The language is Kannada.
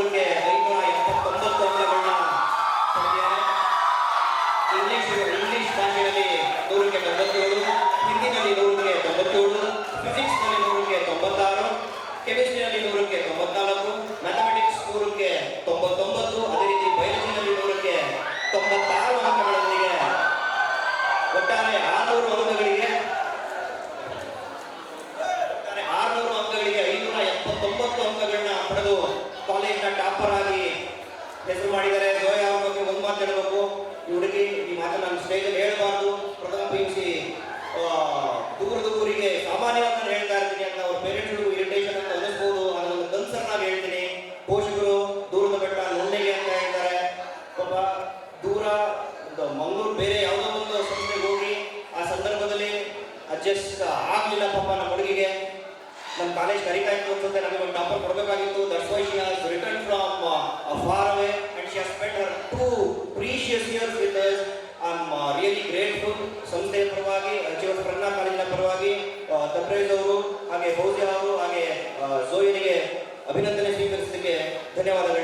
ನೂರಿಗೆ 579 ಅಂಕಗಳನ್ನ ಪಡೆದಿದ್ದಾರೆ. ಇಂಗ್ಲಿಷ್ ಭಾಷೆಯಲ್ಲಿ 100ಕ್ಕೆ 97, ಹಿಂದಿನಲ್ಲಿ 100ಕ್ಕೆ 97, ಫಿಸಿಕ್ಸ್ನಲ್ಲಿ 100ಕ್ಕೆ 96, ಕೆಮಿಸ್ಟ್ರಿಯಲ್ಲಿ 100ಕ್ಕೆ 94, ಮ್ಯಾಥಮೆಟಿಕ್ಸ್ 100ಕ್ಕೆ 99, ಅದೇ ರೀತಿ ಬಯಾಲಜಿನಲ್ಲಿ 100ಕ್ಕೆ 96 ಅಂಕಗಳೊಂದಿಗೆ ಒಟ್ಟಾರೆ 600 ಅಂಕಗಳಿಗೆ 579 ಅಂಕಗಳನ್ನ ಪಡೆದು ಕಾಲೇಜಿನ ಟಾಪರ್ ಆಗಿ ಹೆಸರು ಮಾಡಿದ್ದಾರೆ. ಜೋಯಾ ಅವ್ರ ಬಗ್ಗೆ ಒಂದು ಮಾತು ಹೇಳಬೇಕು. ಈ ಹುಡುಗಿ ಈ ಮಾತನ್ನು ನಾನು ಸ್ಟೇಜಲ್ಲಿ ಹೇಳಬಾರ್ದು. ಪ್ರಥಮ PUC ದೂರದ ಊರಿಗೆ ಸಾಮಾನ್ಯವಾಗಿ ನಾನು ಹೇಳ್ತಾ ಇರ್ತೀನಿ ಅಂತ ಅವ್ರ ಪೇರೆಂಟ್ಸ್ಗಳಿಗೂ ಇರಿಟೇಷನ್ ಅಂತ ಅನ್ನಿಸ್ಬೋದು. ಅದೊಂದು ಕನ್ಸರ್ನ್ ಆಗಿ ಹೇಳ್ತೀನಿ. ಪೋಷಕರು ದೂರದ ಬೆಟ್ಟ ನುಣ್ಣಗೆ ಅಂತ ಹೇಳ್ತಾರೆ. ಪಾಪ ದೂರ ಮಂಗಳೂರು ಬೇರೆ ಯಾವುದೋ ಒಂದು ಸಂಸ್ಥೆಗೆ ಹೋಗಿ ಆ ಸಂದರ್ಭದಲ್ಲಿ ಅಡ್ಜಸ್ಟ್ ಆಗಲಿಲ್ಲ ಪಾಪ ನಮ್ಮ ಹುಡುಗಿಗೆ. ನಮ್ಮ ಕಾಲೇಜ್ ಕರೀತಾ ಇತ್ತು ಅನ್ಸುತ್ತೆ, ನಮಗೆ ಒಂದು ಟಾಪರ್ ಕೊಡಬೇಕಾಗಿತ್ತು. That's why she has return from far away and she has spent her 2 precious years with us. I am really grateful. ಸಂಸ್ಥೆಯ ಪರವಾಗಿ, ಅರ್ಚಿವಸ್ ಪ್ರಜ್ಞಾ ಕಾಲೇಜಿನ ಪರವಾಗಿ ತಬ್ರೇಜ್ ಅವರು, ಹಾಗೆ ಫೌಜಿಯಾ ಅವರು, ಹಾಗೆ ಝೋಯಿನಿಗೆ ಅಭಿನಂದನೆ ಸ್ವೀಕರಿಸಲಿಕ್ಕೆ ಧನ್ಯವಾದಗಳು.